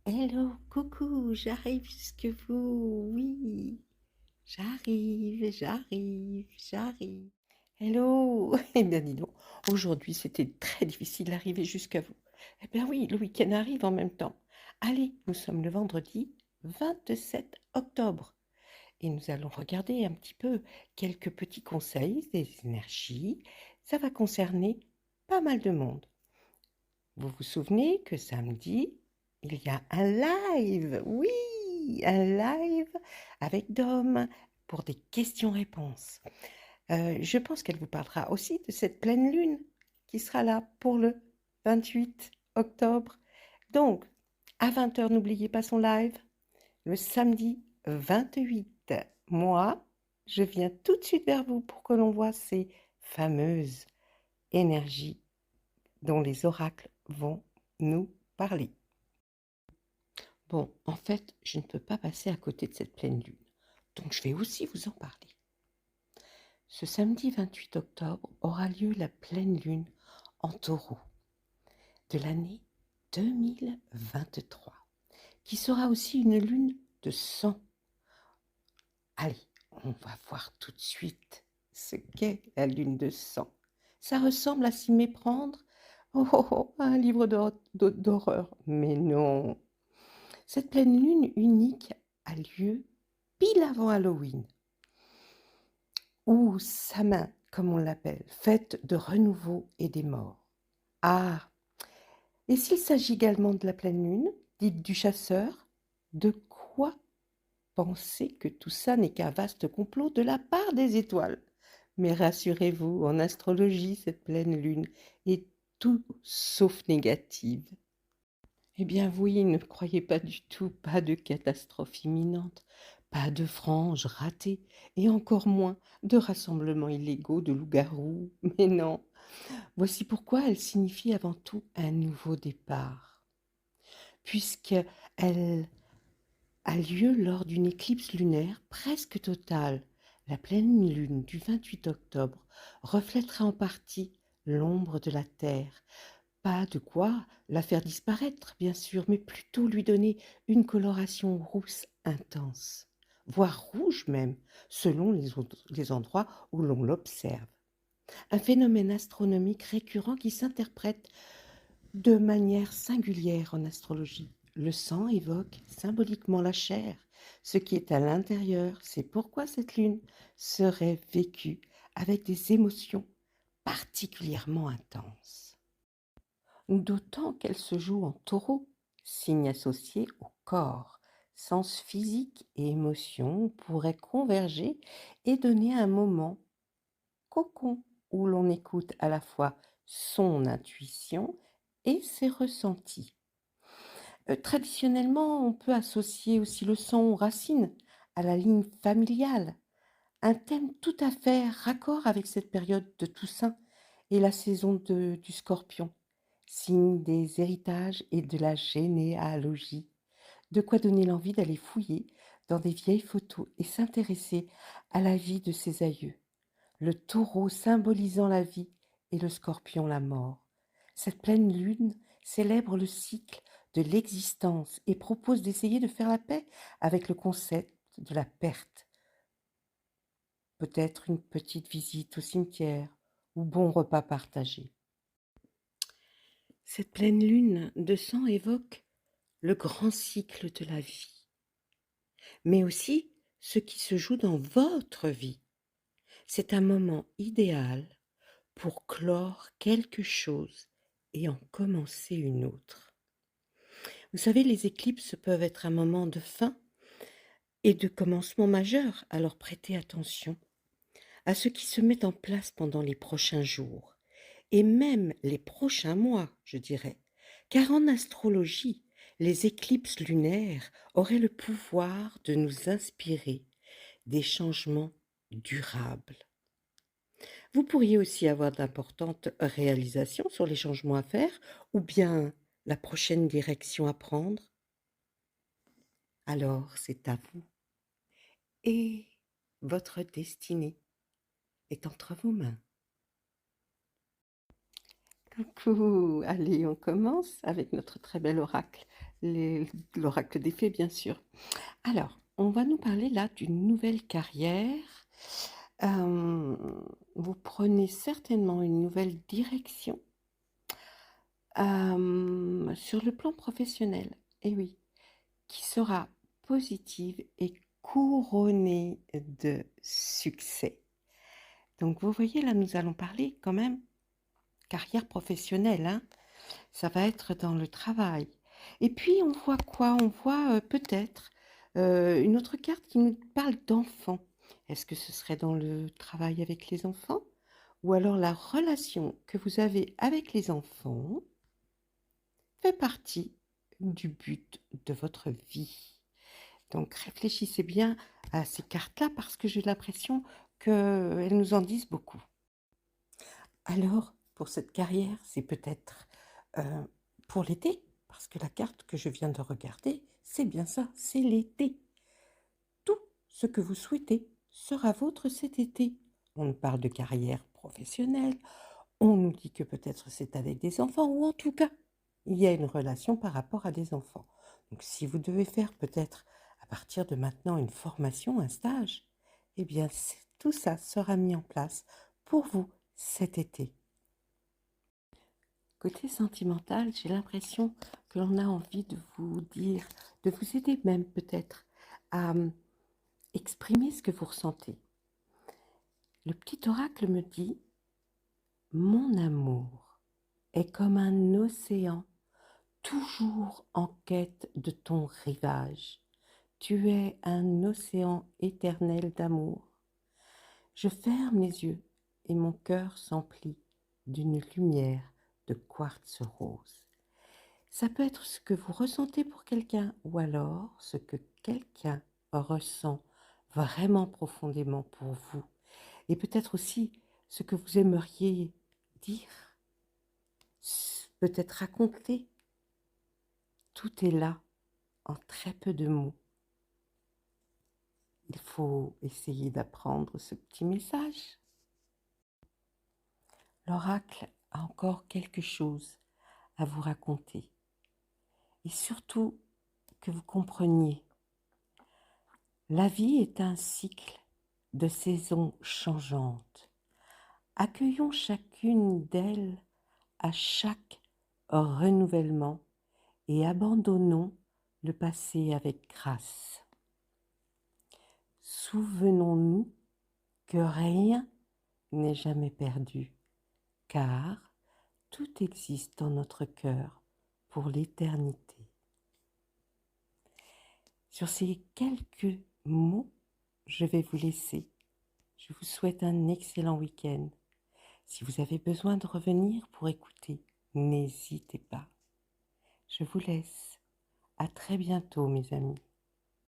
Hello, coucou, j'arrive jusque vous. Oui, j'arrive. Hello. Eh bien, dis donc, aujourd'hui, c'était très difficile d'arriver jusqu'à vous. Eh bien oui, le week-end arrive en même temps. Allez, nous sommes le vendredi 27 octobre et nous allons regarder un petit peu quelques petits conseils des énergies. Ça va concerner pas mal de monde. Vous vous souvenez que samedi, il y a un live, oui, un live avec Dom pour des questions-réponses. Je pense qu'elle vous parlera aussi de cette pleine lune qui sera là pour le 28 octobre. Donc, à 20 heures, n'oubliez pas son live, le samedi 28. Moi, je viens tout de suite vers vous pour que l'on voit ces fameuses énergies dont les oracles vont nous parler. Bon, en fait, je ne peux pas passer à côté de cette pleine lune, donc je vais aussi vous en parler. Ce samedi 28 octobre aura lieu la pleine lune en taureau de l'année 2023, qui sera aussi une lune de sang. Allez, on va voir tout de suite ce qu'est la lune de sang. Ça ressemble à s'y méprendre à un livre d'horreur, mais non. Cette pleine lune unique a lieu pile avant Halloween, ou Samin, comme on l'appelle, fête de renouveau et des morts. Ah, et s'il s'agit également de la pleine lune, dite du chasseur, de quoi penser que tout ça n'est qu'un vaste complot de la part des étoiles? Mais rassurez-vous, en astrologie, cette pleine lune est tout sauf négative. Eh bien oui, ne croyez pas du tout, pas de catastrophe imminente, pas de franges ratées, et encore moins de rassemblements illégaux de loups-garous. Mais non, voici pourquoi elle signifie avant tout un nouveau départ, puisqu'elle a lieu lors d'une éclipse lunaire presque totale. La pleine lune du 28 octobre reflètera en partie l'ombre de la Terre. Pas de quoi la faire disparaître, bien sûr, mais plutôt lui donner une coloration rousse intense, voire rouge même, selon les endroits où l'on l'observe. Un phénomène astronomique récurrent qui s'interprète de manière singulière en astrologie. Le sang évoque symboliquement la chair, ce qui est à l'intérieur. C'est pourquoi cette lune serait vécue avec des émotions particulièrement intenses. D'autant qu'elle se joue en taureau, signe associé au corps. Sens physique et émotion pourraient converger et donner un moment cocon où l'on écoute à la fois son intuition et ses ressentis. Traditionnellement, on peut associer aussi le sang aux racines, à la ligne familiale, un thème tout à fait raccord avec cette période de Toussaint et la saison du Scorpion, signe des héritages et de la généalogie. De quoi donner l'envie d'aller fouiller dans des vieilles photos et s'intéresser à la vie de ses aïeux. Le taureau symbolisant la vie et le scorpion la mort. Cette pleine lune célèbre le cycle de l'existence et propose d'essayer de faire la paix avec le concept de la perte. Peut-être une petite visite au cimetière ou bon repas partagé. Cette pleine lune de sang évoque le grand cycle de la vie, mais aussi ce qui se joue dans votre vie. C'est un moment idéal pour clore quelque chose et en commencer une autre. Vous savez, les éclipses peuvent être un moment de fin et de commencement majeur, alors prêtez attention à ce qui se met en place pendant les prochains jours et même les prochains mois, je dirais, car en astrologie, les éclipses lunaires auraient le pouvoir de nous inspirer des changements durables. Vous pourriez aussi avoir d'importantes réalisations sur les changements à faire ou bien la prochaine direction à prendre. Alors, c'est à vous et votre destinée est entre vos mains. Coucou, allez, on commence avec notre très bel oracle, l'oracle des fées, bien sûr. Alors, on va nous parler là d'une nouvelle carrière. Euh, Vous prenez certainement une nouvelle direction sur le plan professionnel, et oui, qui sera positive et couronnée de succès. Donc, vous voyez, là, nous allons parler quand même carrière professionnelle, hein. Ça va être dans le travail. Et puis, on voit quoi? On voit peut-être une autre carte qui nous parle d'enfants. Est-ce que ce serait dans le travail avec les enfants? Ou alors la relation que vous avez avec les enfants fait partie du but de votre vie. Donc, réfléchissez bien à ces cartes-là parce que j'ai l'impression qu'elles nous en disent beaucoup. Alors, pour cette carrière, c'est peut-être euh, pour l'été, parce que la carte que je viens de regarder, c'est bien ça, c'est l'été. Tout ce que vous souhaitez sera vôtre cet été. On nous parle de carrière professionnelle, on nous dit que peut-être c'est avec des enfants, ou en tout cas, il y a une relation par rapport à des enfants. Donc si vous devez faire peut-être à partir de maintenant une formation, un stage, eh bien tout ça sera mis en place pour vous cet été. Côté sentimental, j'ai l'impression que l'on a envie de vous dire, de vous aider même peut-être à exprimer ce que vous ressentez. Le petit oracle me dit, mon amour est comme un océan, toujours en quête de ton rivage. Tu es un océan éternel d'amour. Je ferme les yeux et mon cœur s'emplit d'une lumière de quartz rose. Ça peut être ce que vous ressentez pour quelqu'un ou alors ce que quelqu'un ressent vraiment profondément pour vous. Et peut-être aussi ce que vous aimeriez dire, peut-être raconter. Tout est là en très peu de mots. Il faut essayer d'apprendre ce petit message. L'oracle a encore quelque chose à vous raconter. Et surtout que vous compreniez. La vie est un cycle de saisons changeantes. Accueillons chacune d'elles à chaque renouvellement et abandonnons le passé avec grâce. Souvenons-nous que rien n'est jamais perdu, car tout existe dans notre cœur pour l'éternité. Sur ces quelques mots, je vais vous laisser. Je vous souhaite un excellent week-end. Si vous avez besoin de revenir pour écouter, n'hésitez pas. Je vous laisse. À très bientôt, mes amis.